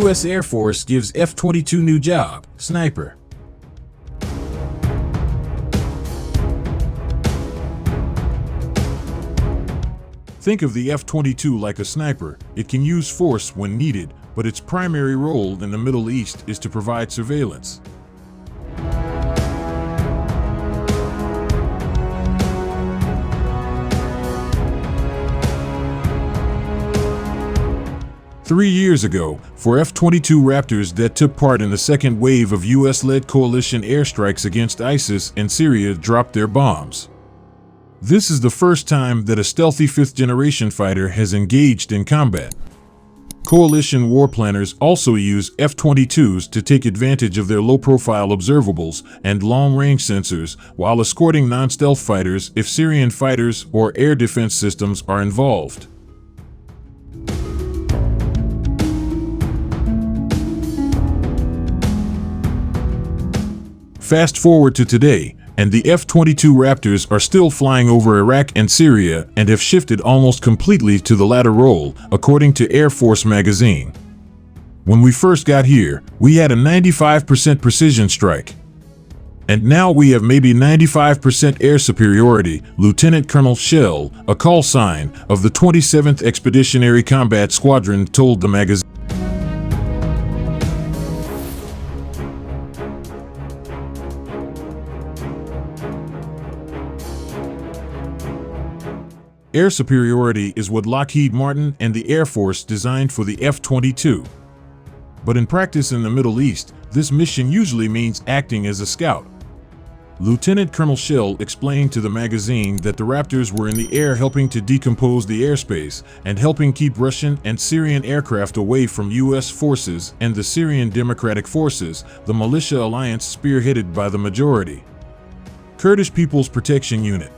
U.S. Air Force gives F-22 new job, sniper. Think of the F-22 like a sniper. It can use force when needed, but its primary role in the Middle East is to provide surveillance. Three years ago, for F-22 Raptors that took part in the second wave of U.S.-led coalition airstrikes against ISIS and Syria dropped their bombs. This is the first time that a stealthy fifth-generation fighter has engaged in combat. Coalition warplanners also use F-22's to take advantage of their low-profile observables and long-range sensors while escorting non-stealth fighters if Syrian fighters or air defense systems are involved. Fast forward to today, and the F-22 Raptors are still flying over Iraq and Syria and have shifted almost completely to the latter role, according to Air Force magazine. When we first got here, we had a 95% precision strike. And now we have maybe 95% air superiority, Lieutenant Colonel Shell, a call sign of the 27th Expeditionary Combat Squadron, told the magazine. Air superiority is what Lockheed Martin and the Air Force designed for the F-22. But in practice in the Middle East, this mission usually means acting as a scout. Lieutenant Colonel Shell explained to the magazine that the Raptors were in the air helping to decompose the airspace and helping keep Russian and Syrian aircraft away from U.S. forces and the Syrian Democratic Forces, the militia alliance spearheaded by the majority Kurdish People's Protection Unit.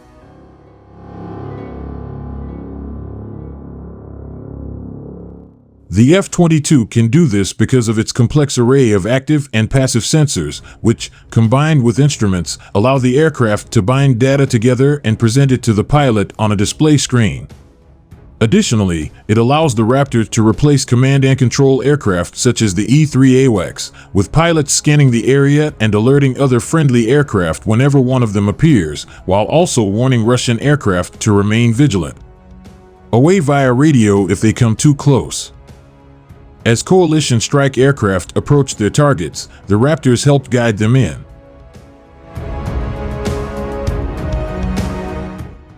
The F-22 can do this because of its complex array of active and passive sensors, which, combined with instruments, allow the aircraft to bind data together and present it to the pilot on a display screen. Additionally, it allows the Raptor to replace command and control aircraft such as the E-3 AWACS, with pilots scanning the area and alerting other friendly aircraft whenever one of them appears, while also warning Russian aircraft to remain vigilant. Away via radio if they come too close. As coalition strike aircraft approached their targets, the Raptors helped guide them in.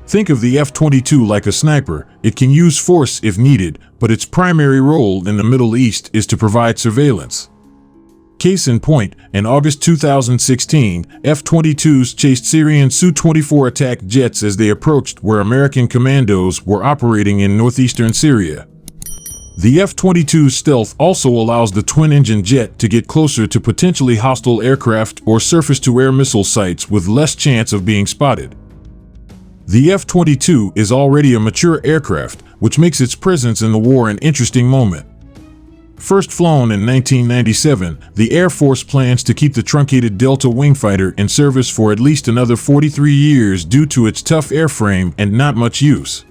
Think of the F-22 like a sniper. It can use force if needed, but its primary role in the Middle East is to provide surveillance. Case in point, in August 2016, F-22s chased Syrian Su-24 attack jets as they approached where American commandos were operating in northeastern Syria. The F-22's stealth also allows the twin-engine jet to get closer to potentially hostile aircraft or surface-to-air missile sites with less chance of being spotted. The F-22 is already a mature aircraft, which makes its presence in the war an interesting moment. First flown in 1997, the Air Force plans to keep the truncated Delta wingfighter in service for at least another 43 years due to its tough airframe and not much use.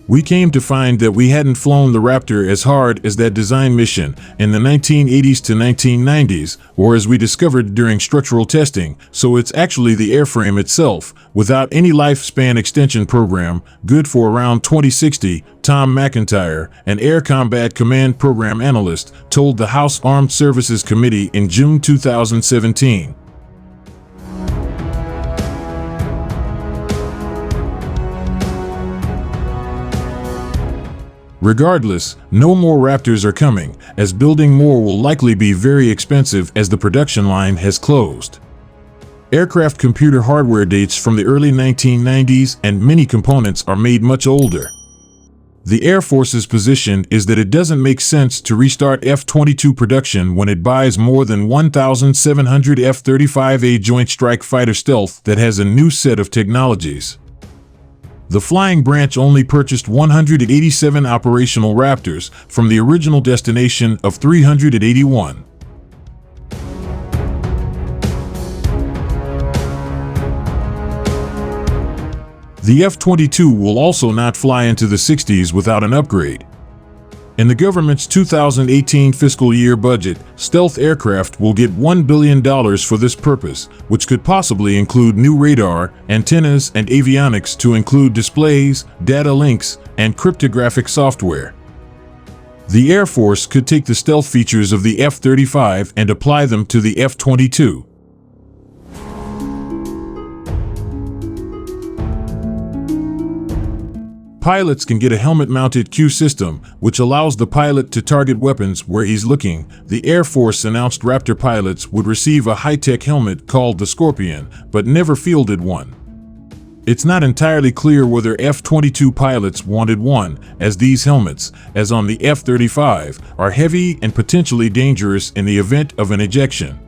We came to find that we hadn't flown the Raptor as hard as that design mission in the 1980s to 1990s, or as we discovered during structural testing, so it's actually the airframe itself, without any lifespan extension program, good for around 2060, Tom McIntyre, an Air Combat Command Program Analyst, told the House Armed Services Committee in June 2017. Regardless, no more Raptors are coming, as building more will likely be very expensive as the production line has closed. Aircraft computer hardware dates from the early 1990s and many components are made much older. The Air Force's position is that it doesn't make sense to restart F-22 production when it buys more than 1,700 F-35A Joint Strike Fighter stealth that has a new set of technologies. The flying branch only purchased 187 operational Raptors from the original destination of 381. The F-22 will also not fly into the 60s without an upgrade. In the government's 2018 fiscal year budget, stealth aircraft will get $1 billion for this purpose, which could possibly include new radar, antennas, and avionics to include displays, data links, and cryptographic software. The Air Force could take the stealth features of the F-35 and apply them to the F-22. Pilots can get a helmet-mounted Q system, which allows the pilot to target weapons where he's looking. The Air Force announced Raptor pilots would receive a high-tech helmet called the Scorpion, but never fielded one. It's not entirely clear whether F-22 pilots wanted one, as these helmets, as on the F-35, are heavy and potentially dangerous in the event of an ejection.